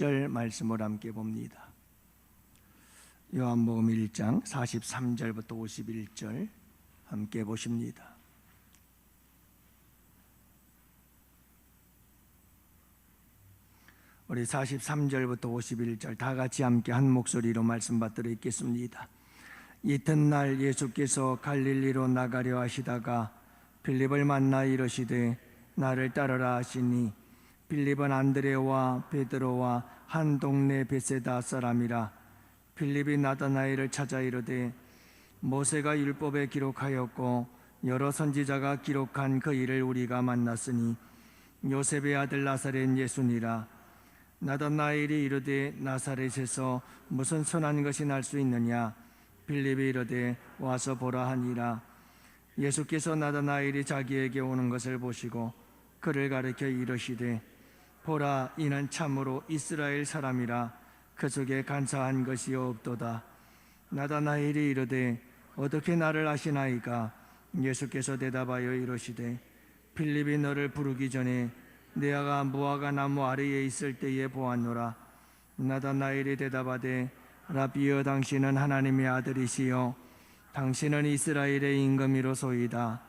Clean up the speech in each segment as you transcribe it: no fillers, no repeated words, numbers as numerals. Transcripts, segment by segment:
절 말씀을 함께 봅니다. 요한복음 1장 43절부터 51절 함께 보십니다. 우리 43절부터 51절 다 같이 함께 한 목소리로 말씀 받들어 읽겠습니다. 이튿날 예수께서 갈릴리로 나가려 하시다가 빌립을 만나 이르시되 나를 따르라 하시니 빌립은 안드레와 베드로와 한 동네 베세다 사람이라. 빌립이 나다나엘을 찾아 이르되 모세가 율법에 기록하였고 여러 선지자가 기록한 그 일을 우리가 만났으니 요셉의 아들 나사렛 예수니라. 나다나엘이 이르되 나사렛에서 무슨 선한 것이 날 수 있느냐? 빌립이 이르되 와서 보라 하니라. 예수께서 나다나엘이 자기에게 오는 것을 보시고 그를 가리켜 이르시되 보라, 이는 참으로 이스라엘 사람이라. 그 속에 간사한 것이 없도다. 나다나엘이 이르되 어떻게 나를 아시나이까? 예수께서 대답하여 이르시되 빌립이 너를 부르기 전에 내가 무화과 나무 아래에 있을 때에 보았노라. 나다나엘이 대답하되 라비여, 당신은 하나님의 아들이시요 당신은 이스라엘의 임금이로소이다.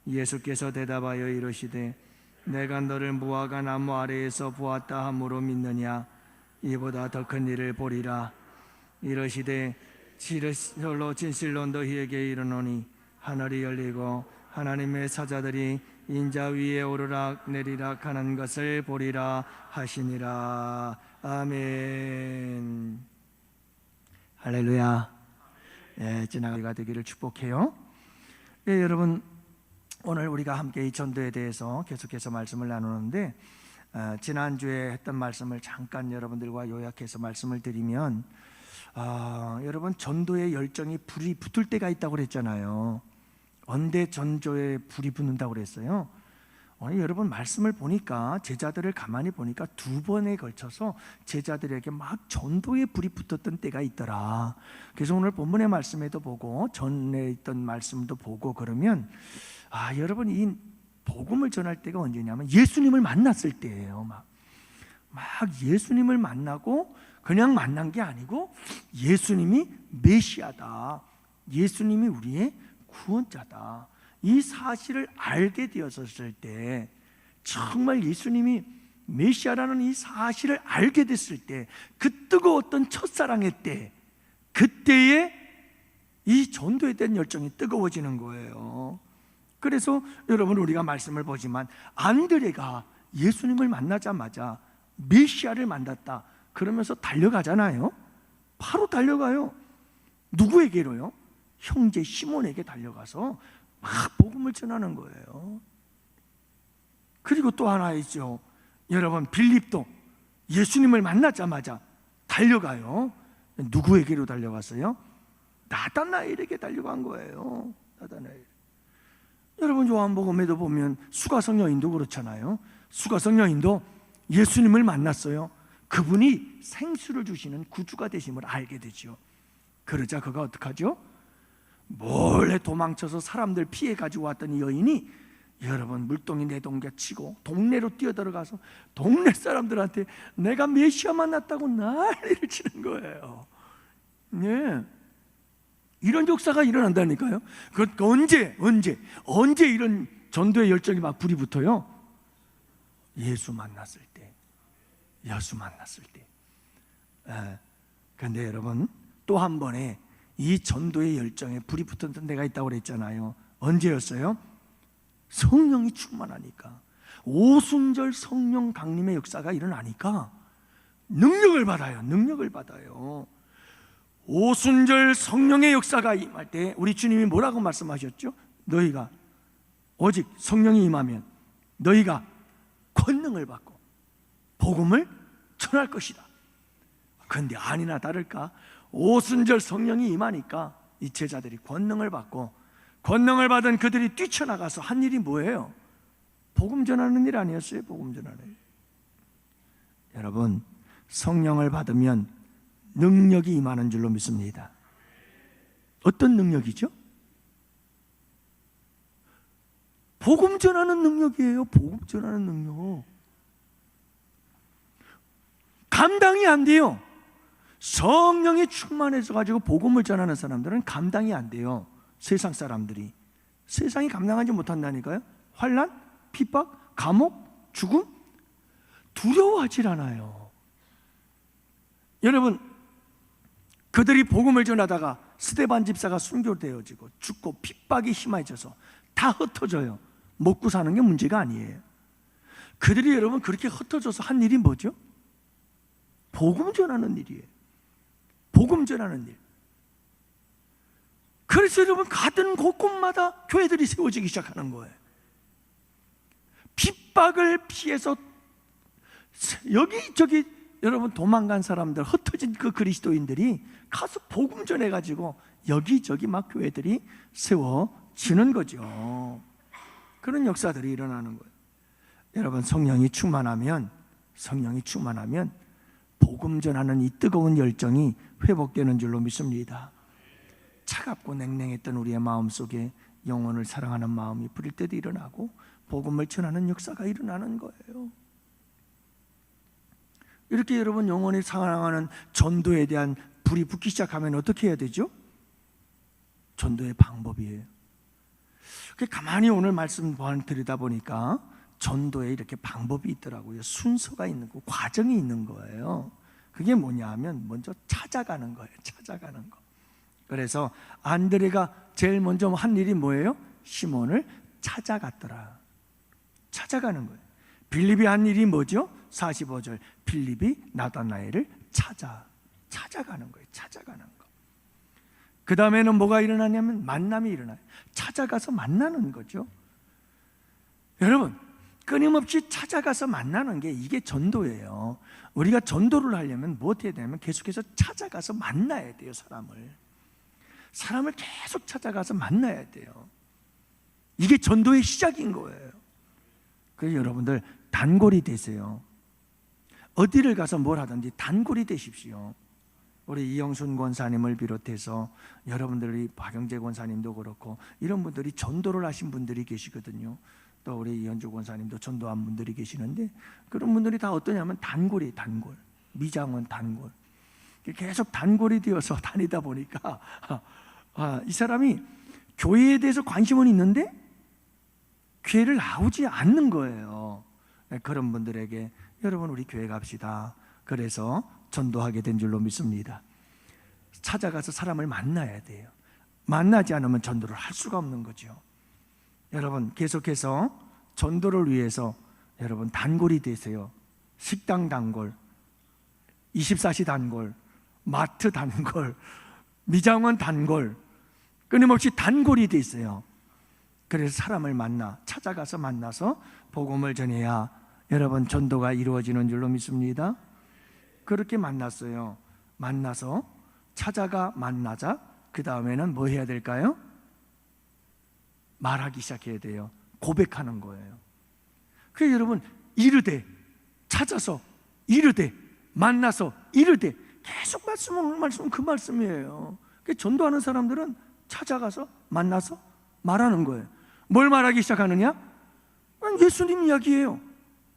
예수께서 대답하여 이르시되 내가 너를 무화과 나무 아래에서 보았다 함으로 믿느냐? 이보다 더 큰 일을 보리라. 이르시되 진실로 너희에게 이르노니 하늘이 열리고 하나님의 사자들이 인자 위에 오르락 내리락 하는 것을 보리라 하시니라. 아멘. 할렐루야. 지나가기가 되기를 축복해요. 여러분, 오늘 우리가 함께 이 전도에 대해서 계속해서 말씀을 나누는데 지난주에 했던 말씀을 잠깐 여러분들과 요약해서 말씀을 드리면 여러분, 전도의 열정이 불이 붙을 때가 있다고 그랬잖아요. 언제 전도에 불이 붙는다고 그랬어요? 오늘 여러분 말씀을 보니까, 제자들을 가만히 보니까 두 번에 걸쳐서 제자들에게 막 전도에 불이 붙었던 때가 있더라. 그래서 오늘 본문의 말씀에도 보고 전에 있던 말씀도 보고 그러면 여러분, 이 복음을 전할 때가 언제냐면 예수님을 만났을 때예요. 막 예수님을 만나고 그냥 만난 게 아니고 예수님이 메시아다, 예수님이 우리의 구원자다, 이 사실을 알게 되었을 때, 정말 예수님이 메시아라는 이 사실을 알게 됐을 때, 그 뜨거웠던 첫사랑의 때, 그때에 이 전도에 대한 열정이 뜨거워지는 거예요. 그래서 여러분, 우리가 말씀을 보지만 안드레가 예수님을 만나자마자 메시아를 만났다 그러면서 달려가잖아요. 바로 달려가요. 누구에게로요? 형제 시몬에게 달려가서 막 복음을 전하는 거예요. 그리고 또 하나 있죠. 여러분, 빌립도 예수님을 만나자마자 달려가요. 누구에게로 달려갔어요? 나다나엘에게 달려간 거예요. 나다나엘. 여러분, 요한복음에도 보면 수가성 여인도 그렇잖아요. 수가성 여인도 예수님을 만났어요. 그분이 생수를 주시는 구주가 되심을 알게 되죠. 그러자 그가 어떡하죠? 몰래 도망쳐서 사람들 피해 가지고 왔던 이 여인이, 여러분, 물동이 내동겨치고 동네로 뛰어들어가서 동네 사람들한테 내가 메시아 만났다고 난리를 치는 거예요. 네. 이런 역사가 일어난다니까요. 그 언제 이런 전도의 열정이 막 불이 붙어요? 예수 만났을 때. 그런데 여러분, 또 한 번에 이 전도의 열정에 불이 붙었던 데가 있다고 그랬잖아요. 언제였어요? 성령이 충만하니까, 오순절 성령 강림의 역사가 일어나니까 능력을 받아요. 오순절 성령의 역사가 임할 때 우리 주님이 뭐라고 말씀하셨죠? 너희가 오직 성령이 임하면 너희가 권능을 받고 복음을 전할 것이다. 그런데 아니나 다를까, 오순절 성령이 임하니까 이 제자들이 권능을 받고, 권능을 받은 그들이 뛰쳐나가서 한 일이 뭐예요? 복음 전하는 일 아니었어요? 복음 전하는 일. 여러분, 성령을 받으면 능력이 임하는 줄로 믿습니다. 어떤 능력이죠? 복음 전하는 능력이에요. 복음 전하는 능력. 감당이 안 돼요. 성령이 충만해져 가지고 복음을 전하는 사람들은 감당이 안 돼요. 세상 사람들이. 세상이 감당하지 못한다니까요. 환난, 핍박, 감옥, 죽음 두려워하질 않아요. 여러분, 그들이 복음을 전하다가 스데반 집사가 순교되어지고 죽고 핍박이 심해져서 다 흩어져요. 먹고 사는 게 문제가 아니에요. 그들이 여러분 그렇게 흩어져서 한 일이 뭐죠? 복음 전하는 일이에요. 복음 전하는 일. 그래서 여러분 가던 곳곳마다 교회들이 세워지기 시작하는 거예요. 핍박을 피해서 여기저기 여러분 도망간 사람들, 흩어진 그 그리스도인들이 가서 복음 전해가지고 여기저기 막 교회들이 세워지는 거죠. 그런 역사들이 일어나는 거예요. 여러분, 성령이 충만하면 복음 전하는 이 뜨거운 열정이 회복되는 줄로 믿습니다. 차갑고 냉랭했던 우리의 마음속에 영혼을 사랑하는 마음이 부릴 때도 일어나고 복음을 전하는 역사가 일어나는 거예요. 이렇게 여러분 영혼을 사랑하는 전도에 대한 불이 붙기 시작하면 어떻게 해야 되죠? 전도의 방법이에요. 가만히 오늘 말씀 들으다 보니까 전도에 이렇게 방법이 있더라고요. 순서가 있는 거, 과정이 있는 거예요. 그게 뭐냐 하면 먼저 찾아가는 거예요. 찾아가는 거. 그래서 안드레가 제일 먼저 한 일이 뭐예요? 시몬을 찾아갔더라. 찾아가는 거예요. 빌립이 한 일이 뭐죠? 45절 빌립이 나다나엘을 찾아가는 거예요. 찾아가는 거. 그 다음에는 뭐가 일어나냐면 만남이 일어나요. 찾아가서 만나는 거죠. 여러분, 끊임없이 찾아가서 만나는 게 이게 전도예요. 우리가 전도를 하려면 뭐 어떻게 되냐면 계속해서 찾아가서 만나야 돼요. 사람을 계속 찾아가서 만나야 돼요. 이게 전도의 시작인 거예요. 그래서 여러분들 단골이 되세요. 어디를 가서 뭘 하든지 단골이 되십시오. 우리 이영순 권사님을 비롯해서 여러분들이 박영재 권사님도 그렇고 이런 분들이 전도를 하신 분들이 계시거든요. 또 우리 이현주 권사님도 전도한 분들이 계시는데 그런 분들이 다 어떠냐면 단골이 단골, 미장원 단골. 계속 단골이 되어서 다니다 보니까 이 사람이 교회에 대해서 관심은 있는데 교회를 나오지 않는 거예요. 그런 분들에게 여러분 우리 교회 갑시다. 그래서 전도하게 된 줄로 믿습니다. 찾아가서 사람을 만나야 돼요. 만나지 않으면 전도를 할 수가 없는 거죠. 여러분 계속해서 전도를 위해서 여러분 단골이 되세요. 식당 단골, 24시 단골, 마트 단골, 미장원 단골, 끊임없이 단골이 되세요. 그래서 사람을 찾아가서 만나서 복음을 전해야 여러분 전도가 이루어지는 줄로 믿습니다. 그렇게 만났어요. 만나서 만나자 그 다음에는 뭐 해야 될까요? 말하기 시작해야 돼요. 고백하는 거예요. 그래서 여러분 이르되 찾아서 이르되 만나서 이르되 계속 말씀은 그 말씀이에요. 전도하는 사람들은 찾아가서 만나서 말하는 거예요. 뭘 말하기 시작하느냐? 예수님 이야기예요.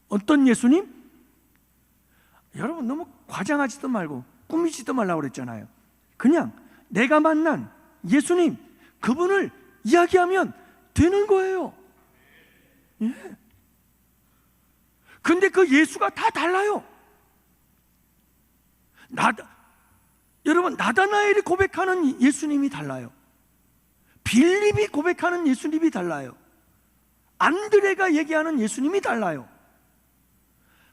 어떤 예수님? 여러분 너무 과장하지도 말고 꾸미지도 말라고 그랬잖아요. 그냥 내가 만난 예수님 그분을 이야기하면 되는 거예요. 예. 근데 그 예수가 다 달라요. 여러분 나다나엘이 고백하는 예수님이 달라요. 빌립이 고백하는 예수님이 달라요. 안드레가 얘기하는 예수님이 달라요.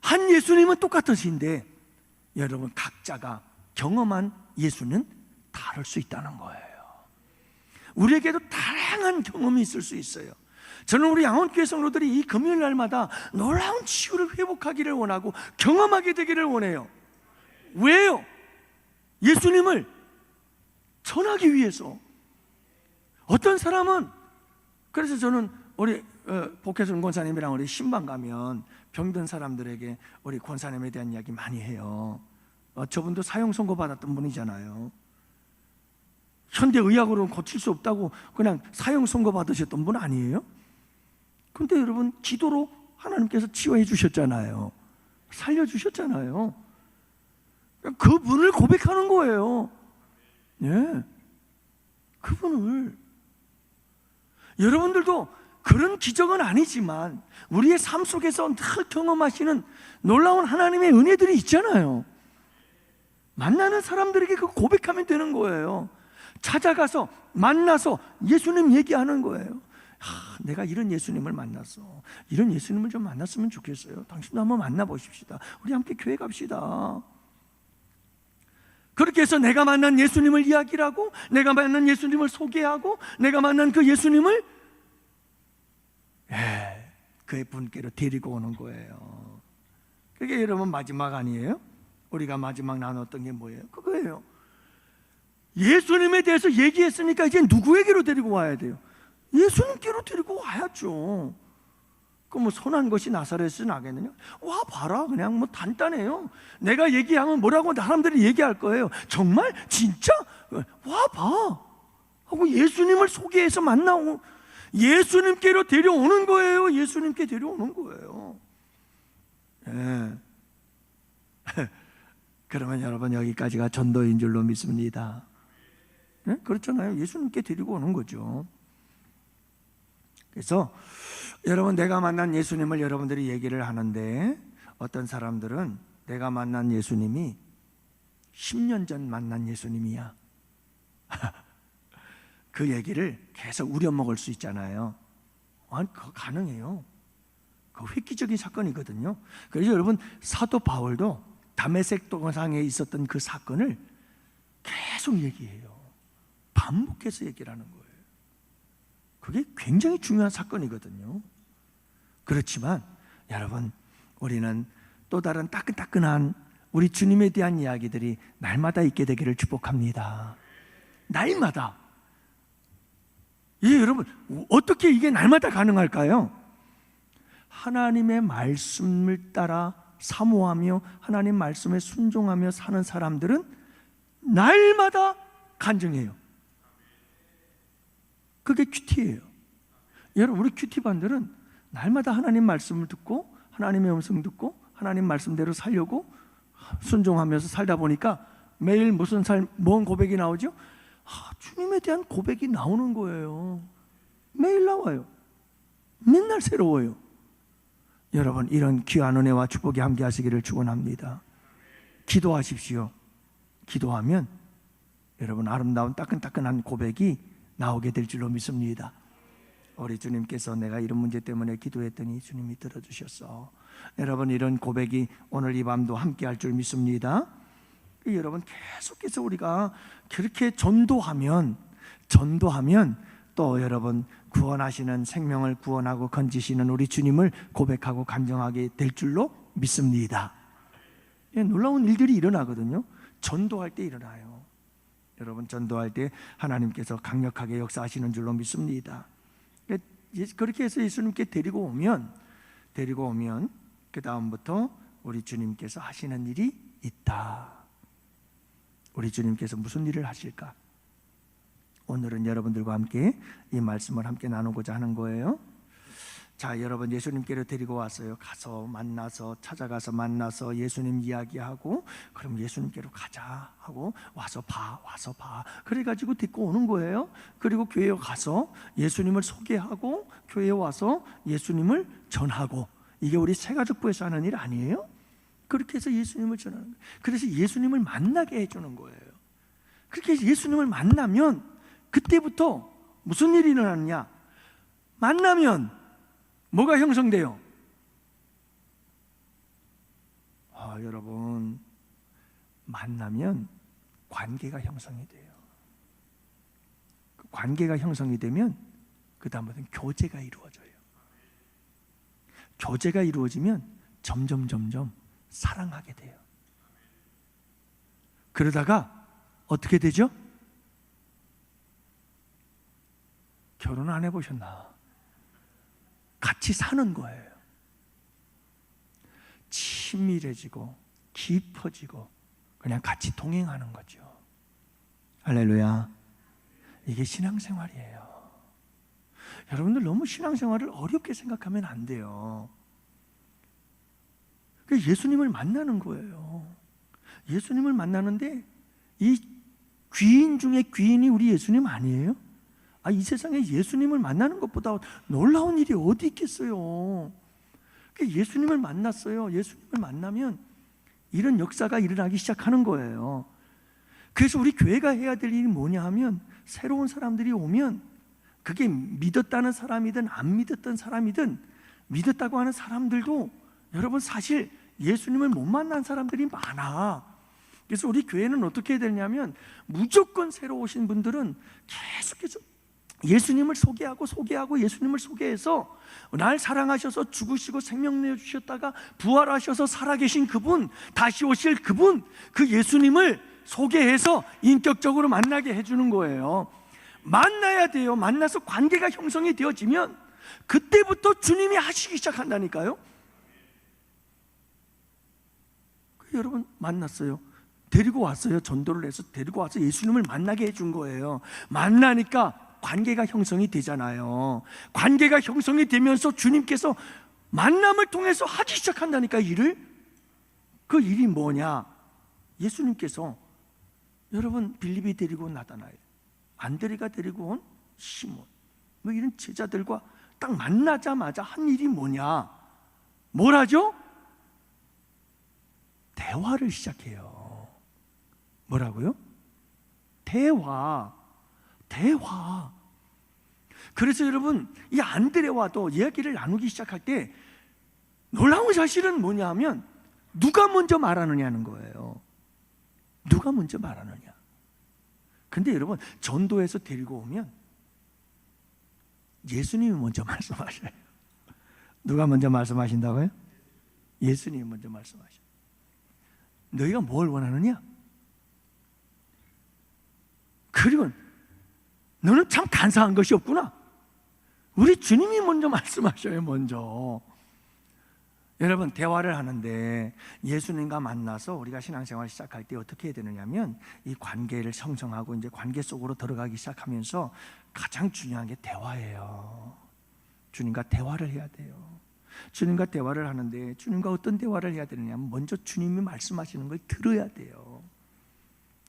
한 예수님은 똑같으신데 여러분 각자가 경험한 예수는 다를 수 있다는 거예요. 우리에게도 다양한 경험이 있을 수 있어요. 저는 우리 양원교회 성도들이 이 금요일 날마다 놀라운 치유를 회복하기를 원하고 경험하게 되기를 원해요. 왜요? 예수님을 전하기 위해서. 어떤 사람은 그래서 저는 우리 복혜순 권사님이랑 우리 신방 가면 병든 사람들에게 우리 권사님에 대한 이야기 많이 해요. 저분도 사형 선고 받았던 분이잖아요. 현대 의학으로는 고칠 수 없다고 그냥 사형 선고 받으셨던 분 아니에요? 근데 여러분 기도로 하나님께서 치유해 주셨잖아요. 살려주셨잖아요. 그분을 고백하는 거예요. 예, 그분을. 여러분들도 그런 기적은 아니지만 우리의 삶 속에서 늘 경험하시는 놀라운 하나님의 은혜들이 있잖아요. 만나는 사람들에게 그 고백하면 되는 거예요. 찾아가서 만나서 예수님 얘기하는 거예요. 내가 이런 예수님을 만났어. 이런 예수님을 좀 만났으면 좋겠어요. 당신도 한번 만나보십시다. 우리 함께 교회 갑시다. 그렇게 해서 내가 만난 예수님을 이야기를 하고, 내가 만난 예수님을 소개하고, 내가 만난 그 예수님을 그의 분께로 데리고 오는 거예요. 그게 여러분 마지막 아니에요? 우리가 마지막 나눴던 게 뭐예요? 그거예요. 예수님에 대해서 얘기했으니까 이제 누구에게로 데리고 와야 돼요? 예수님께로 데리고 와야죠. 그럼 뭐 선한 것이 나사렛에서 나겠느냐? 와 봐라, 그냥 뭐 간단해요. 내가 얘기하면 뭐라고 사람들이 얘기할 거예요. 정말? 진짜? 와 봐 하고 예수님을 소개해서 만나고 예수님께로 데려오는 거예요. 예수님께 데려오는 거예요. 예. 그러면 여러분 여기까지가 전도인 줄로 믿습니다. 네? 그렇잖아요. 예수님께 데리고 오는 거죠. 그래서 여러분, 내가 만난 예수님을 여러분들이 얘기를 하는데 어떤 사람들은 내가 만난 예수님이 10년 전 만난 예수님이야. 그 얘기를 계속 우려먹을 수 있잖아요. 그거 가능해요. 그 획기적인 사건이거든요. 그래서 여러분, 사도 바울도 다메섹 동상에 있었던 그 사건을 계속 얘기해요. 반복해서 얘기를 하는 거예요. 그게 굉장히 중요한 사건이거든요. 그렇지만 여러분, 우리는 또 다른 따끈따끈한 우리 주님에 대한 이야기들이 날마다 있게 되기를 축복합니다. 날마다. 여러분, 어떻게 이게 날마다 가능할까요? 하나님의 말씀을 따라 사모하며 하나님 말씀에 순종하며 사는 사람들은 날마다 간증해요. 그게 큐티예요. 여러분, 우리 큐티반들은 날마다 하나님 말씀을 듣고 하나님의 음성 듣고 하나님 말씀대로 살려고 순종하면서 살다 보니까 매일 뭔 고백이 나오죠? 주님에 대한 고백이 나오는 거예요. 매일 나와요. 맨날 새로워요. 여러분, 이런 귀한 은혜와 축복이 함께 하시기를 축원합니다. 기도하십시오. 기도하면 여러분, 아름다운 따끈따끈한 고백이 나오게 될 줄로 믿습니다. 우리 주님께서 내가 이런 문제 때문에 기도했더니 주님이 들어주셨어. 여러분, 이런 고백이 오늘 이 밤도 함께 할 줄 믿습니다. 여러분, 계속해서 우리가 그렇게 전도하면 또 여러분, 구원하시는, 생명을 구원하고 건지시는 우리 주님을 고백하고 간증하게 될 줄로 믿습니다. 놀라운 일들이 일어나거든요. 전도할 때 일어나요. 여러분, 전도할 때 하나님께서 강력하게 역사하시는 줄로 믿습니다. 그렇게 해서 예수님께 데리고 오면 그 다음부터 우리 주님께서 하시는 일이 있다. 우리 주님께서 무슨 일을 하실까? 오늘은 여러분들과 함께 이 말씀을 함께 나누고자 하는 거예요. 자, 여러분, 예수님께로 데리고 왔어요. 가서 만나서, 찾아가서 만나서 예수님 이야기하고, 그럼 예수님께로 가자 하고 와서 봐. 그래가지고 데리고 오는 거예요. 그리고 교회에 가서 예수님을 소개하고 교회에 와서 예수님을 전하고. 이게 우리 새가족부에서 하는 일 아니에요? 그렇게 해서 예수님을 전하는 거예요. 그래서 예수님을 만나게 해주는 거예요. 그렇게 해서 예수님을 만나면 그때부터 무슨 일이 일어나느냐? 만나면 뭐가 형성돼요? 여러분, 만나면 관계가 형성이 돼요. 그 관계가 형성이 되면 그 다음부터는 교제가 이루어져요. 교제가 이루어지면 점점 사랑하게 돼요. 그러다가 어떻게 되죠? 결혼 안 해보셨나? 같이 사는 거예요. 친밀해지고 깊어지고 그냥 같이 동행하는 거죠. 할렐루야. 이게 신앙생활이에요. 여러분들 너무 신앙생활을 어렵게 생각하면 안 돼요. 예수님을 만나는 거예요. 예수님을 만나는데 이 귀인 중에 귀인이 우리 예수님 아니에요? 이 세상에 예수님을 만나는 것보다 놀라운 일이 어디 있겠어요? 예수님을 만났어요. 예수님을 만나면 이런 역사가 일어나기 시작하는 거예요. 그래서 우리 교회가 해야 될 일이 뭐냐 하면, 새로운 사람들이 오면 그게 믿었다는 사람이든 안 믿었던 사람이든, 믿었다고 하는 사람들도 여러분 사실 예수님을 못 만난 사람들이 많아. 그래서 우리 교회는 어떻게 해야 되냐면, 무조건 새로 오신 분들은 계속해서 예수님을 소개하고 예수님을 소개해서, 날 사랑하셔서 죽으시고 생명 내주셨다가 부활하셔서 살아계신 그분, 다시 오실 그분, 그 예수님을 소개해서 인격적으로 만나게 해주는 거예요. 만나야 돼요. 만나서 관계가 형성이 되어지면 그때부터 주님이 하시기 시작한다니까요. 여러분 만났어요. 데리고 왔어요. 전도를 해서 데리고 와서 예수님을 만나게 해준 거예요. 만나니까 관계가 형성이 되잖아요. 관계가 형성이 되면서 주님께서 만남을 통해서 하기 시작한다니까, 일을. 그 일이 뭐냐? 예수님께서 여러분 빌립이 데리고 온 나다나엘, 안드레가 데리고 온 시몬, 뭐 이런 제자들과 딱 만나자마자 한 일이 뭐냐? 뭘 하죠? 대화를 시작해요. 뭐라고요? 대화. 그래서 여러분, 이 안드레와도 이야기를 나누기 시작할 때 놀라운 사실은 뭐냐 하면, 누가 먼저 말하느냐는 거예요. 누가 먼저 말하느냐. 근데 여러분, 전도해서 데리고 오면 예수님이 먼저 말씀하셔요. 누가 먼저 말씀하신다고요? 예수님이 먼저 말씀하셔요. 너희가 뭘 원하느냐? 그리고 너는 참 간사한 것이 없구나. 우리 주님이 먼저 말씀하셔요. 먼저. 여러분, 대화를 하는데 예수님과 만나서 우리가 신앙생활 시작할 때 어떻게 해야 되느냐면, 이 관계를 형성하고 이제 관계 속으로 들어가기 시작하면서 가장 중요한 게 대화예요. 주님과 대화를 해야 돼요. 주님과 대화를 하는데, 주님과 어떤 대화를 해야 되느냐면, 먼저 주님이 말씀하시는 걸 들어야 돼요.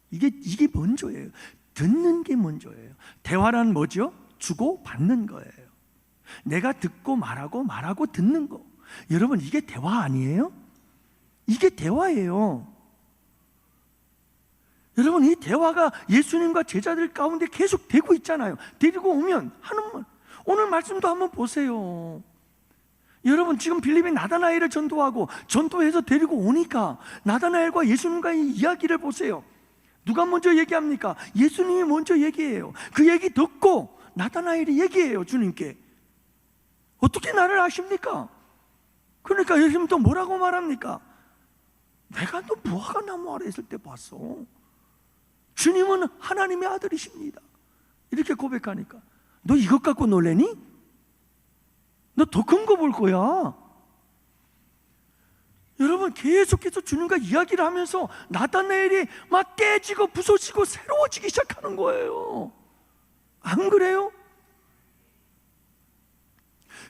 이게 먼저예요. 듣는 게 먼저예요. 대화란 뭐죠? 주고 받는 거예요. 내가 듣고 말하고 듣는 거. 여러분, 이게 대화 아니에요? 이게 대화예요. 여러분, 이 대화가 예수님과 제자들 가운데 계속 되고 있잖아요. 데리고 오면 하는 말. 오늘 말씀도 한번 보세요. 여러분, 지금 빌립이 나다나엘을 전도해서 데리고 오니까 나다나엘과 예수님과의 이야기를 보세요. 누가 먼저 얘기합니까? 예수님이 먼저 얘기해요. 그 얘기 듣고 나다나엘이 얘기해요. 주님께. 어떻게 나를 아십니까? 그러니까 예수님 또 뭐라고 말합니까? 내가 너 무화과 나무 아래 있을 때 봤어. 주님은 하나님의 아들이십니다. 이렇게 고백하니까, 너 이것 갖고 놀래니? 너 더 큰 거 볼 거야. 여러분, 계속해서 주님과 이야기를 하면서 나다나엘이 막 깨지고 부서지고 새로워지기 시작하는 거예요. 안 그래요?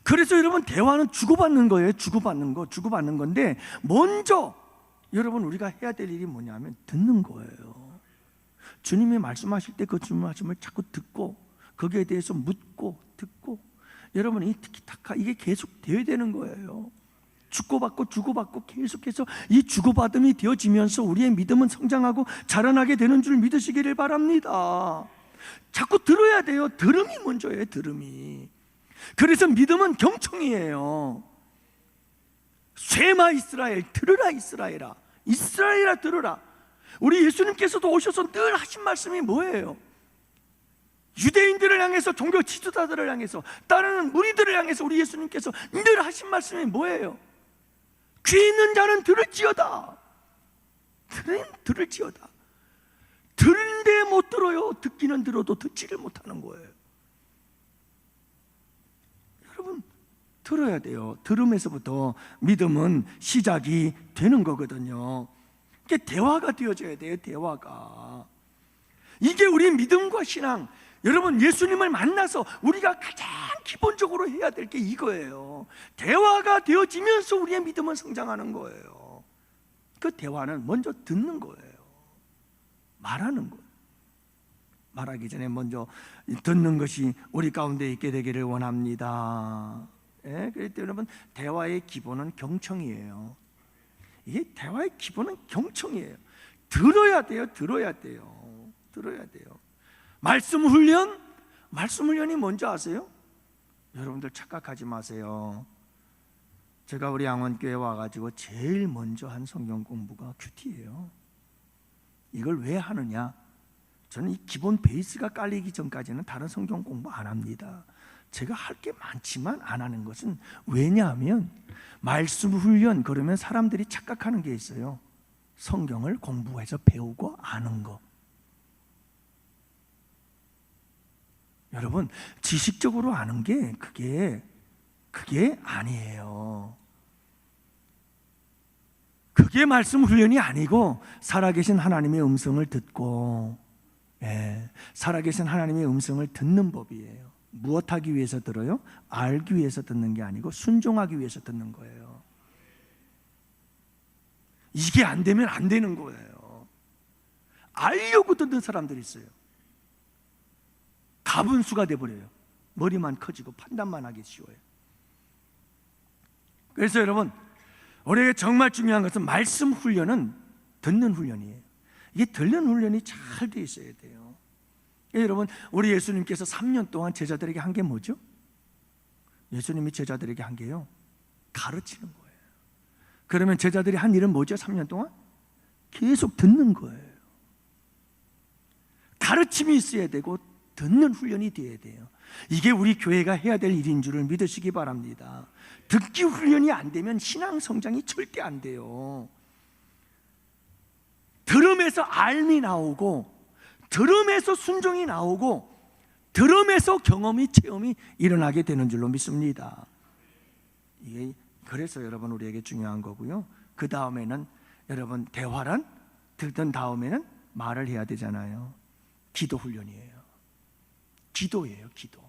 그래서 여러분, 대화는 주고받는 거예요. 주고받는 건데, 먼저 여러분 우리가 해야 될 일이 뭐냐면 듣는 거예요. 주님이 말씀하실 때 그 주님 말씀을 자꾸 듣고, 거기에 대해서 묻고 듣고, 여러분 이 티키타카 이게 계속 되어야 되는 거예요. 주고받고 계속해서 이 주고받음이 되어지면서 우리의 믿음은 성장하고 자라나게 되는 줄 믿으시기를 바랍니다. 자꾸 들어야 돼요. 들음이 먼저예요. 들음이. 그래서 믿음은 경청이에요. 쉐마 이스라엘, 들으라 이스라엘아. 이스라엘아 들으라. 우리 예수님께서도 오셔서 늘 하신 말씀이 뭐예요? 유대인들을 향해서, 종교 지도자들을 향해서, 따르는 무리들을 향해서 우리 예수님께서 늘 하신 말씀이 뭐예요? 귀 있는 자는 들을지어다. 들을지어다. 들은데 못 들어요. 듣기는 들어도 듣지를 못하는 거예요. 여러분, 들어야 돼요. 들음에서부터 믿음은 시작이 되는 거거든요. 이게 대화가 되어져야 돼요. 대화가. 이게 우리 믿음과 신앙. 여러분, 예수님을 만나서 우리가 가장 기본적으로 해야 될 게 이거예요. 대화가 되어지면서 우리의 믿음은 성장하는 거예요. 그 대화는 먼저 듣는 거예요. 말하는 거예요. 말하기 전에 먼저 듣는 것이 우리 가운데 있게 되기를 원합니다. 예, 그렇기 때문에 여러분, 대화의 기본은 경청이에요. 이게 대화의 기본은 경청이에요. 들어야 돼요. 들어야 돼요. 들어야 돼요. 말씀 훈련이 뭔지 아세요? 여러분들 착각하지 마세요. 제가 우리 양원교회 와가지고 제일 먼저 한 성경 공부가 큐티예요. 이걸 왜 하느냐? 저는 이 기본 베이스가 깔리기 전까지는 다른 성경 공부 안 합니다. 제가 할 게 많지만 안 하는 것은, 왜냐하면 말씀 훈련 그러면 사람들이 착각하는 게 있어요. 성경을 공부해서 배우고 아는 거. 여러분, 지식적으로 아는 게 그게 아니에요. 그게 말씀 훈련이 아니고 살아계신 하나님의 음성을 듣고, 살아계신 하나님의 음성을 듣는 법이에요. 무엇하기 위해서 들어요? 알기 위해서 듣는 게 아니고 순종하기 위해서 듣는 거예요. 이게 안 되면 안 되는 거예요. 알려고 듣는 사람들이 있어요. 가분수가 돼버려요. 머리만 커지고 판단만 하기 쉬워요. 그래서 여러분, 우리에게 정말 중요한 것은 말씀 훈련은 듣는 훈련이에요. 이게 듣는 훈련이 잘 돼 있어야 돼요. 여러분, 우리 예수님께서 3년 동안 제자들에게 한 게 뭐죠? 예수님이 제자들에게 한 게요, 가르치는 거예요. 그러면 제자들이 한 일은 뭐죠? 3년 동안? 계속 듣는 거예요. 가르침이 있어야 되고 듣는 훈련이 돼야 돼요. 이게 우리 교회가 해야 될 일인 줄을 믿으시기 바랍니다. 듣기 훈련이 안 되면 신앙 성장이 절대 안 돼요. 들음에서 알미 나오고, 들음에서 순종이 나오고, 들음에서 경험이, 체험이 일어나게 되는 줄로 믿습니다. 이게 그래서 여러분 우리에게 중요한 거고요. 그 다음에는 여러분, 대화란 듣던 다음에는 말을 해야 되잖아요. 기도 훈련이에요. 기도예요. 기도.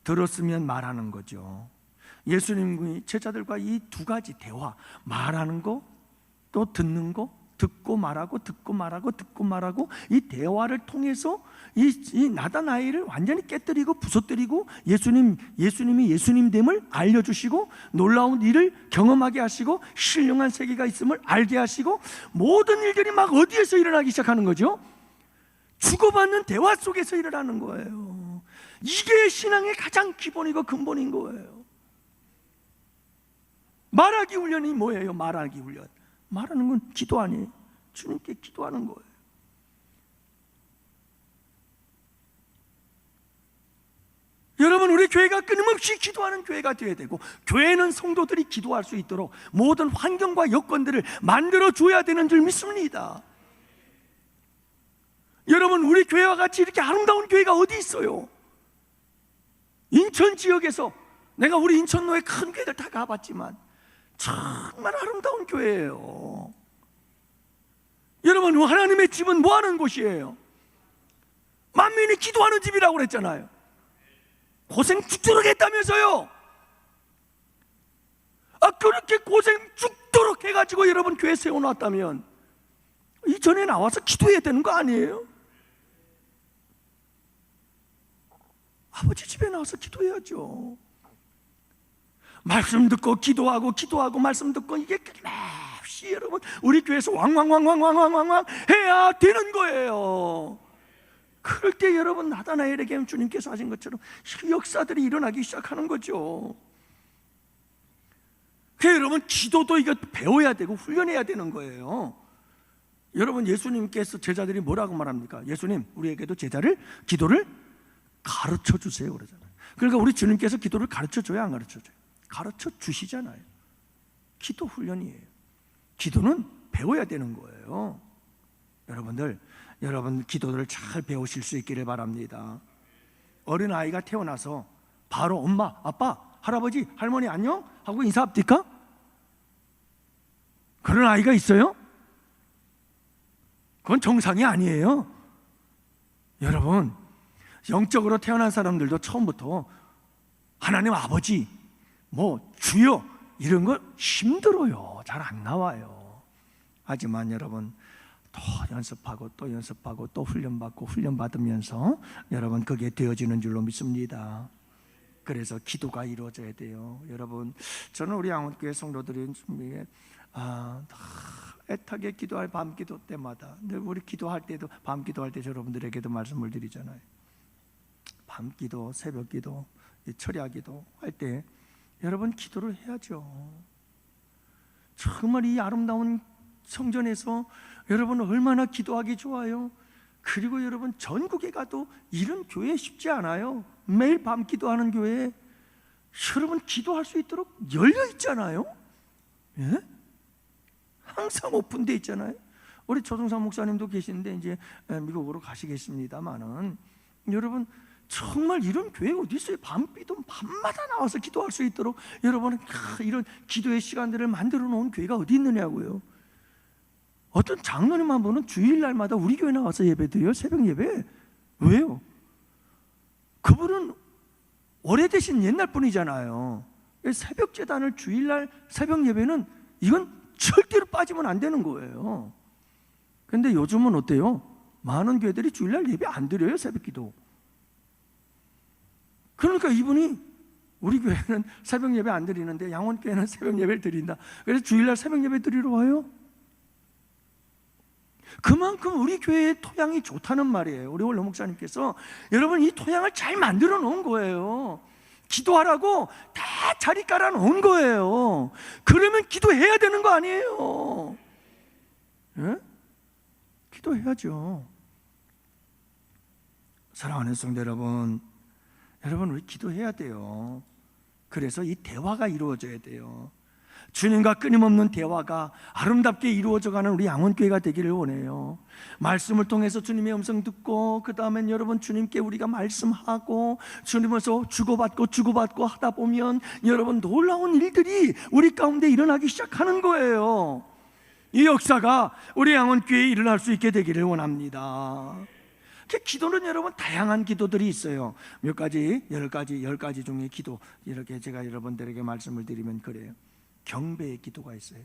들었으면 말하는 거죠. 예수님이 제자들과 이 두 가지 대화, 말하는 거, 또 듣는 거, 듣고 말하고 듣고 말하고 듣고 말하고, 이 대화를 통해서 이 나다나엘을 완전히 깨뜨리고 부서뜨리고 예수님이 예수님됨을 알려주시고, 놀라운 일을 경험하게 하시고, 신령한 세계가 있음을 알게 하시고, 모든 일들이 막 어디에서 일어나기 시작하는 거죠? 주고받는 대화 속에서 일어나는 거예요. 이게 신앙의 가장 기본이고 근본인 거예요. 말하기 훈련이 뭐예요? 말하기 훈련. 말하는 건 기도 아니에요. 주님께 기도하는 거예요. 여러분, 우리 교회가 끊임없이 기도하는 교회가 되어야 되고, 교회는 성도들이 기도할 수 있도록 모든 환경과 여건들을 만들어 줘야 되는 줄 믿습니다. 여러분, 우리 교회와 같이 이렇게 아름다운 교회가 어디 있어요? 인천 지역에서, 내가 우리 인천로의 큰 교회들 다 가봤지만 정말 아름다운 교회예요. 여러분, 하나님의 집은 뭐 하는 곳이에요? 만민이 기도하는 집이라고 그랬잖아요. 고생 죽도록 했다면서요. 그렇게 고생 죽도록 해가지고 여러분 교회 세워놨다면 이전에 나와서 기도해야 되는 거 아니에요? 아버지 집에 나와서 기도해야죠. 말씀 듣고 기도하고 말씀 듣고, 이게 끊임없이 여러분 우리 교회에서 왕왕 해야 되는 거예요. 그럴 때 여러분, 나다나엘에게 주님께서 하신 것처럼 역사들이 일어나기 시작하는 거죠. 그래서 여러분, 기도도 이거 배워야 되고 훈련해야 되는 거예요. 여러분, 예수님께서 제자들이 뭐라고 말합니까? 예수님, 우리에게도 기도를 가르쳐 주세요 그러잖아요. 그러니까 우리 주님께서 기도를 가르쳐 줘야 안 가르쳐 줘요? 가르쳐 주시잖아요. 기도 훈련이에요. 기도는 배워야 되는 거예요. 여러분 기도를 잘 배우실 수 있기를 바랍니다. 어린아이가 태어나서 바로 엄마, 아빠, 할아버지, 할머니 안녕? 하고 인사합니까? 그런 아이가 있어요? 그건 정상이 아니에요. 여러분, 영적으로 태어난 사람들도 처음부터 하나님 아버지, 주여, 이런 거 힘들어요. 잘 안 나와요. 하지만 여러분 또 연습하고 또 연습하고 또 훈련받고 훈련받으면서 여러분 그게 되어지는 줄로 믿습니다. 그래서 기도가 이루어져야 돼요. 여러분, 저는 우리 양원교회 성도들이 애타게 기도할 밤기도 때마다, 근데 우리 기도할 때도 밤기도할 때 여러분들에게도 말씀을 드리잖아요. 밤기도, 새벽기도, 철야기도 할 때 여러분 기도를 해야죠. 정말 이 아름다운 성전에서 여러분 얼마나 기도하기 좋아요. 그리고 여러분 전국에 가도 이런 교회 쉽지 않아요. 매일 밤 기도하는 교회 여러분 기도할 수 있도록 열려 있잖아요. 예? 항상 오픈되어 있잖아요. 우리 조동상 목사님도 계시는데 이제 미국으로 가시겠습니다만은 여러분 정말 이런 교회 어디 있어요? 밤비도 밤마다 나와서 기도할 수 있도록 여러분 이런 기도의 시간들을 만들어 놓은 교회가 어디 있느냐고요. 어떤 장로님 한 분은 주일날마다 우리 교회 나와서 예배 드려요. 새벽 예배. 왜요? 그분은 오래되신 옛날 분이잖아요. 새벽 제단을 주일날 새벽 예배는 이건 절대로 빠지면 안 되는 거예요. 그런데 요즘은 어때요? 많은 교회들이 주일날 예배 안 드려요. 새벽 기도. 그러니까 이분이 우리 교회는 새벽 예배 안 드리는데 양원교회는 새벽 예배를 드린다. 그래서 주일날 새벽 예배 드리러 와요. 그만큼 우리 교회의 토양이 좋다는 말이에요. 우리 원로 목사님께서 여러분 이 토양을 잘 만들어 놓은 거예요. 기도하라고 다 자리 깔아 놓은 거예요. 그러면 기도해야 되는 거 아니에요? 예? 기도해야죠. 사랑하는 성도 여러분, 우리 기도해야 돼요. 그래서 이 대화가 이루어져야 돼요. 주님과 끊임없는 대화가 아름답게 이루어져가는 우리 양원교회가 되기를 원해요. 말씀을 통해서 주님의 음성 듣고 그 다음엔 여러분 주님께 우리가 말씀하고 주님에서 주고받고 하다 보면 여러분 놀라운 일들이 우리 가운데 일어나기 시작하는 거예요. 이 역사가 우리 양원교회에 일어날 수 있게 되기를 원합니다. 기도는 여러분 다양한 기도들이 있어요. 몇 가지, 열 가지 중에 기도 이렇게 제가 여러분들에게 말씀을 드리면 그래요. 경배의 기도가 있어요.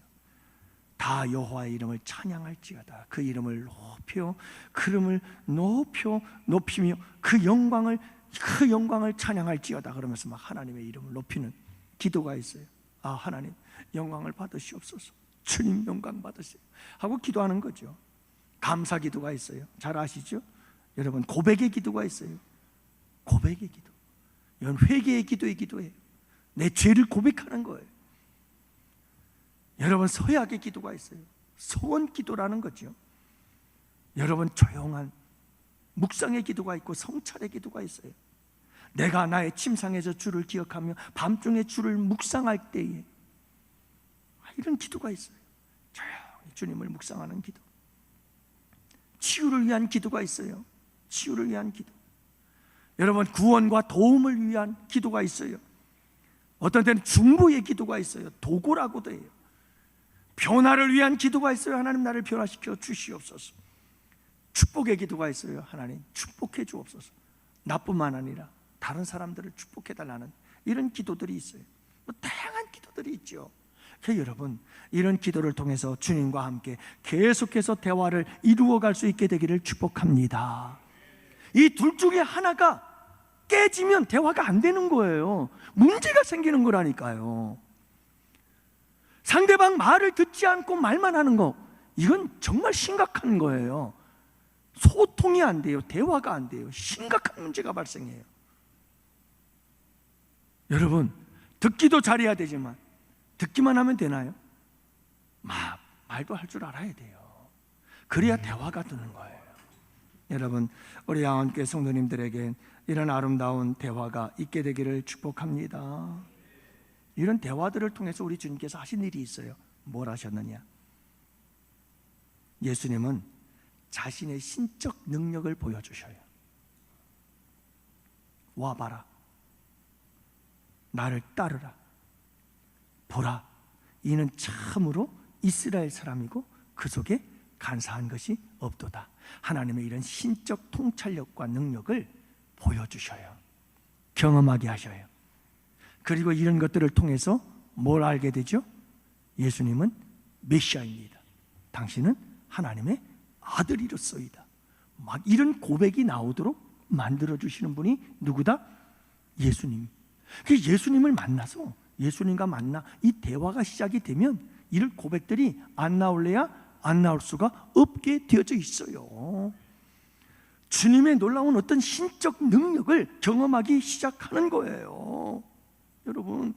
다 여호와의 이름을 찬양할지어다. 그 이름을 높이며 그 영광을 찬양할지어다. 그러면서 막 하나님의 이름을 높이는 기도가 있어요. 하나님 영광을 받으시옵소서. 주님 영광 받으세요 하고 기도하는 거죠. 감사 기도가 있어요. 잘 아시죠? 여러분 고백의 기도가 있어요. 고백의 기도. 이건 회개의 기도의 기도예요. 내 죄를 고백하는 거예요. 여러분 서약의 기도가 있어요. 소원 기도라는 거죠. 여러분 조용한 묵상의 기도가 있고 성찰의 기도가 있어요. 내가 나의 침상에서 주를 기억하며 밤중에 주를 묵상할 때에 이런 기도가 있어요. 조용히 주님을 묵상하는 기도. 치유를 위한 기도가 있어요. 치유를 위한 기도. 여러분 구원과 도움을 위한 기도가 있어요. 어떤 때는 중보의 기도가 있어요. 도고라고도 해요. 변화를 위한 기도가 있어요. 하나님 나를 변화시켜 주시옵소서. 축복의 기도가 있어요. 하나님 축복해 주옵소서. 나뿐만 아니라 다른 사람들을 축복해 달라는 이런 기도들이 있어요. 다양한 기도들이 있죠. 여러분 이런 기도를 통해서 주님과 함께 계속해서 대화를 이루어갈 수 있게 되기를 축복합니다. 이 둘 중에 하나가 깨지면 대화가 안 되는 거예요. 문제가 생기는 거라니까요. 상대방 말을 듣지 않고 말만 하는 거, 이건 정말 심각한 거예요. 소통이 안 돼요. 대화가 안 돼요. 심각한 문제가 발생해요. 여러분 듣기도 잘해야 되지만 듣기만 하면 되나요? 말도 할 줄 알아야 돼요. 그래야 대화가 되는 거예요. 여러분 우리 양원교회 성도님들에게 이런 아름다운 대화가 있게 되기를 축복합니다. 이런 대화들을 통해서 우리 주님께서 하신 일이 있어요. 뭘 하셨느냐? 예수님은 자신의 신적 능력을 보여주셔요. 와봐라, 나를 따르라, 보라, 이는 참으로 이스라엘 사람이고 그 속에 간사한 것이 없도다. 하나님의 이런 신적 통찰력과 능력을 보여주셔요. 경험하게 하셔요. 그리고 이런 것들을 통해서 뭘 알게 되죠? 예수님은 메시아입니다. 당신은 하나님의 아들이로소이다. 막 이런 고백이 나오도록 만들어주시는 분이 누구다? 예수님. 예수님을 만나서 예수님과 만나 이 대화가 시작이 되면 이런 고백들이 안 나올래야 안 나올 수가 없게 되어져 있어요. 주님의 놀라운 어떤 신적 능력을 경험하기 시작하는 거예요. 여러분,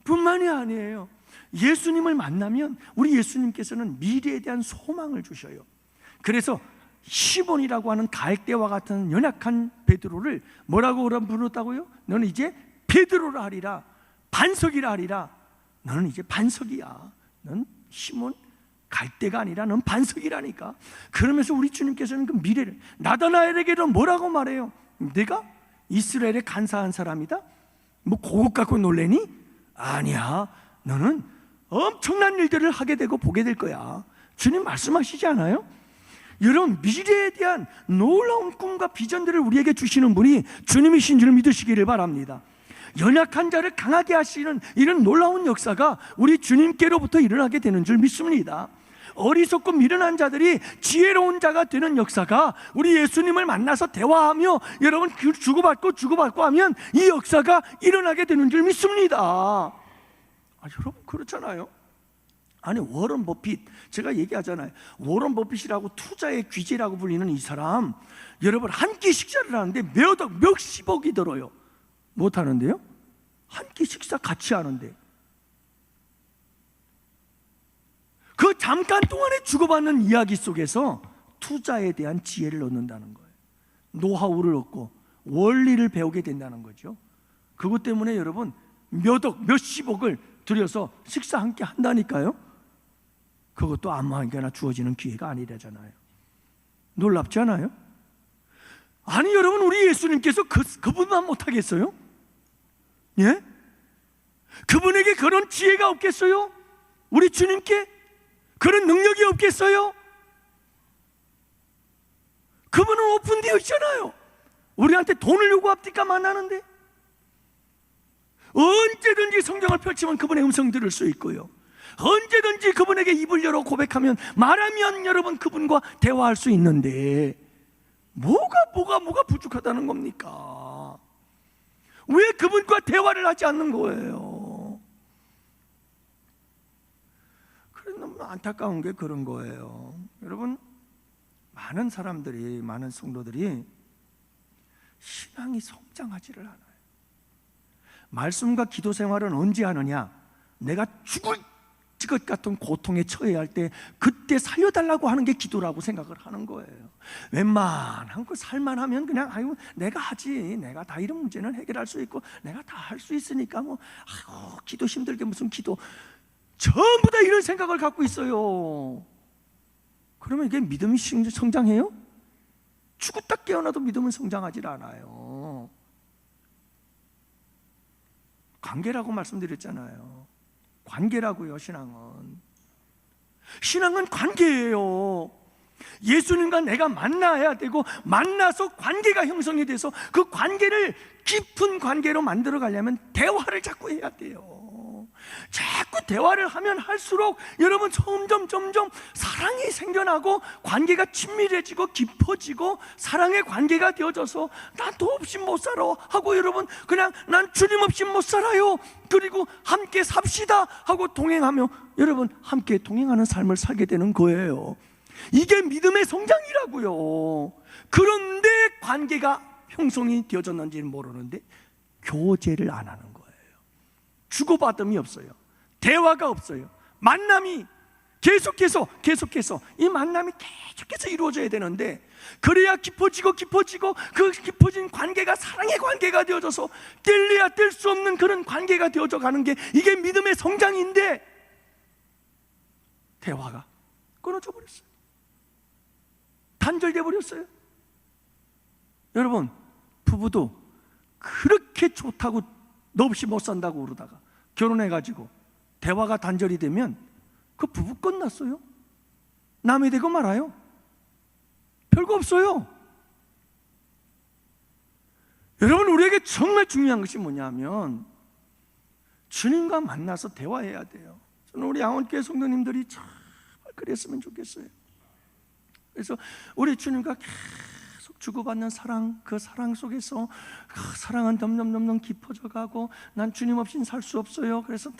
뿐만이 아니에요. 예수님을 만나면 우리 예수님께서는 미래에 대한 소망을 주셔요. 그래서 시몬이라고 하는 갈대와 같은 연약한 베드로를 뭐라고 부르었다고요? 너는 이제 베드로라 하리라, 반석이라 하리라. 너는 이제 반석이야. 넌 시몬 갈대가 아니라 넌 반석이라니까. 그러면서 우리 주님께서는 그 미래를 나다나엘에게는 뭐라고 말해요? 내가 이스라엘에 간사한 사람이다? 뭐 그것 갖고 놀래니? 아니야. 너는 엄청난 일들을 하게 되고 보게 될 거야. 주님 말씀하시지 않아요? 여러분, 미래에 대한 놀라운 꿈과 비전들을 우리에게 주시는 분이 주님이신 줄 믿으시기를 바랍니다. 연약한 자를 강하게 하시는 이런 놀라운 역사가 우리 주님께로부터 일어나게 되는 줄 믿습니다. 어리석고 미련한 자들이 지혜로운 자가 되는 역사가 우리 예수님을 만나서 대화하며 여러분 주고받고 하면 이 역사가 일어나게 되는 줄 믿습니다. 여러분, 그렇잖아요. 아니, 워런 버핏, 제가 얘기하잖아요. 워런 버핏이라고 투자의 귀재라고 불리는 이 사람, 여러분 한 끼 식사를 하는데 몇십억이 들어요. 못 하는데요? 한 끼 식사 같이 하는데 그 잠깐 동안에 주고받는 이야기 속에서 투자에 대한 지혜를 얻는다는 거예요. 노하우를 얻고 원리를 배우게 된다는 거죠. 그것 때문에 여러분 몇십억을 들여서 식사 한 끼 한다니까요. 그것도 아무한테나 주어지는 기회가 아니라잖아요. 놀랍지 않아요? 아니 여러분, 우리 예수님께서 그분만 못하겠어요? 예? 그분에게 그런 지혜가 없겠어요? 우리 주님께 그런 능력이 없겠어요? 그분은 오픈되어 있잖아요. 우리한테 돈을 요구합니까? 만나는데 언제든지 성경을 펼치면 그분의 음성 들을 수 있고요, 언제든지 그분에게 입을 열어 고백하면 말하면 여러분 그분과 대화할 수 있는데 뭐가 부족하다는 겁니까? 왜 그분과 대화를 하지 않는 거예요? 그래, 너무 안타까운 게 그런 거예요. 여러분, 많은 사람들이, 많은 성도들이 신앙이 성장하지를 않아요. 말씀과 기도 생활은 언제 하느냐? 내가 죽을 것 같은 고통에 처해야 할 때 그때 살려달라고 하는 게 기도라고 생각을 하는 거예요. 웬만한 거 살만하면 그냥 아유 내가 하지, 내가 다 이런 문제는 해결할 수 있고 내가 다 할 수 있으니까 뭐 기도 힘들게 무슨 기도, 전부 다 이런 생각을 갖고 있어요. 그러면 이게 믿음이 성장해요? 죽었다 깨어나도 믿음은 성장하지 않아요. 관계라고 말씀드렸잖아요. 관계라고요. 신앙은 관계예요. 예수님과 내가 만나야 되고, 만나서 관계가 형성이 돼서 그 관계를 깊은 관계로 만들어 가려면 대화를 자꾸 해야 돼요. 자꾸 대화를 하면 할수록 여러분 점점 사랑이 생겨나고 관계가 친밀해지고 깊어지고 사랑의 관계가 되어져서 난 도 없이 못 살아 하고 여러분 그냥 난 주님 없이 못 살아요, 그리고 함께 삽시다 하고 동행하며 여러분 함께 동행하는 삶을 살게 되는 거예요. 이게 믿음의 성장이라고요. 그런데 관계가 형성이 되어졌는지는 모르는데 교제를 안 하는 거예요. 주고받음이 없어요. 대화가 없어요. 만남이 계속해서 이 만남이 계속해서 이루어져야 되는데, 그래야 깊어지고 그 깊어진 관계가 사랑의 관계가 되어져서 뗄래야 뗄 수 없는 그런 관계가 되어져 가는 게 이게 믿음의 성장인데, 대화가 끊어져 버렸어요. 단절돼 버렸어요. 여러분, 부부도 그렇게 좋다고 너 없이 못 산다고 그러다가 결혼해가지고 대화가 단절이 되면 그 부부 끝났어요. 남이 되고 말아요. 별거 없어요. 여러분, 우리에게 정말 중요한 것이 뭐냐면 주님과 만나서 대화해야 돼요. 저는 우리 양원교회 성도님들이 그랬으면 좋겠어요. 그래서 우리 주님과 계속 주고받는 사랑, 그 사랑 속에서 그 사랑은 점점 깊어져 가고 난 주님 없이는 살 수 없어요. 그래서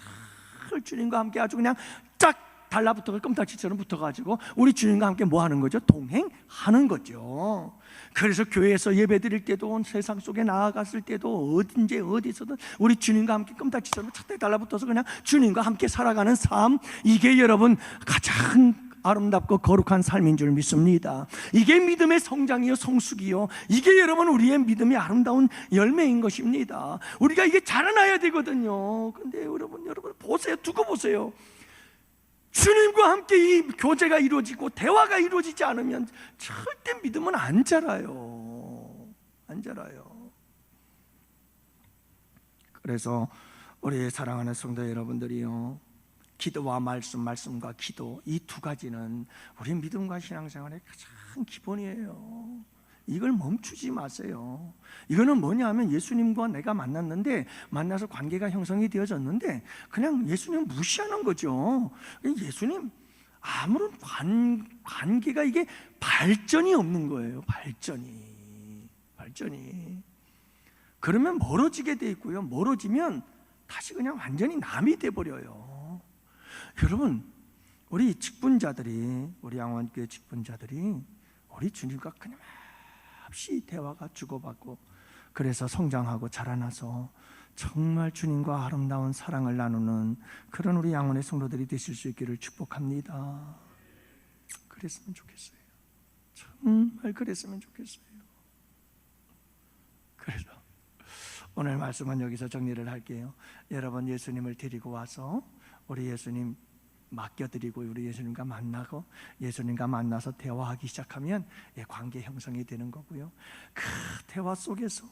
늘 주님과 함께 아주 그냥 쫙 달라붙어서 껌딱지처럼 붙어가지고 우리 주님과 함께 뭐 하는 거죠? 동행하는 거죠. 그래서 교회에서 예배 드릴 때도 세상 속에 나아갔을 때도 어딘지 어디서든 우리 주님과 함께 껌딱지처럼 착착 달라붙어서 그냥 주님과 함께 살아가는 삶, 이게 여러분 가장 아름답고 거룩한 삶인 줄 믿습니다. 이게 믿음의 성장이요 성숙이요, 이게 여러분 우리의 믿음의 아름다운 열매인 것입니다. 우리가 이게 자라나야 되거든요. 근데 여러분 보세요. 두고 보세요. 주님과 함께 이 교제가 이루어지고 대화가 이루어지지 않으면 절대 믿음은 안 자라요. 안 자라요. 그래서 우리 사랑하는 성도 여러분들이요, 기도와 말씀과 기도, 이 두 가지는 우리 믿음과 신앙생활의 가장 기본이에요. 이걸 멈추지 마세요. 이거는 뭐냐 하면 예수님과 내가 만나서 관계가 형성이 되어졌는데 그냥 예수님 무시하는 거죠. 예수님 아무런 관계가 이게 발전이 없는 거예요. 발전이. 그러면 멀어지게 돼 있고요. 멀어지면 다시 그냥 완전히 남이 돼 버려요. 여러분, 우리 직분자들이, 우리 양원교회 직분자들이 우리 주님과 그냥 없이 대화가 주고받고 그래서 성장하고 자라나서 정말 주님과 아름다운 사랑을 나누는 그런 우리 양원의 성도들이 되실 수 있기를 축복합니다. 그랬으면 좋겠어요. 정말 그랬으면 좋겠어요. 그래서 오늘 말씀은 여기서 정리를 할게요. 여러분, 예수님을 데리고 와서 우리 예수님 맡겨드리고 우리 예수님과 만나고 예수님과 만나서 대화하기 시작하면 관계 형성이 되는 거고요. 그 대화 속에서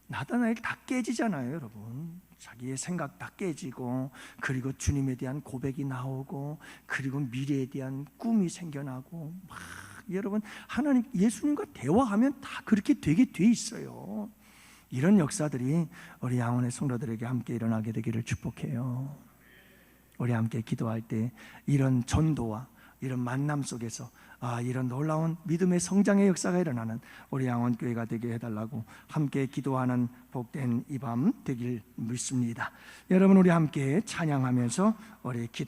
나다 나일 다 깨지잖아요. 여러분, 자기의 생각 다 깨지고 그리고 주님에 대한 고백이 나오고 그리고 미래에 대한 꿈이 생겨나고 막 여러분, 하나님 예수님과 대화하면 다 그렇게 되게 돼 있어요. 이런 역사들이 우리 양원의 성도들에게 함께 일어나게 되기를 축복해요. 우리 함께 기도할 때 이런 전도와 이런 만남 속에서 이런 놀라운 믿음의 성장의 역사가 일어나는 우리 양원교회가 되게 해달라고 함께 기도하는 복된 이 밤 되길 믿습니다. 여러분, 우리 함께 찬양하면서 우리 기도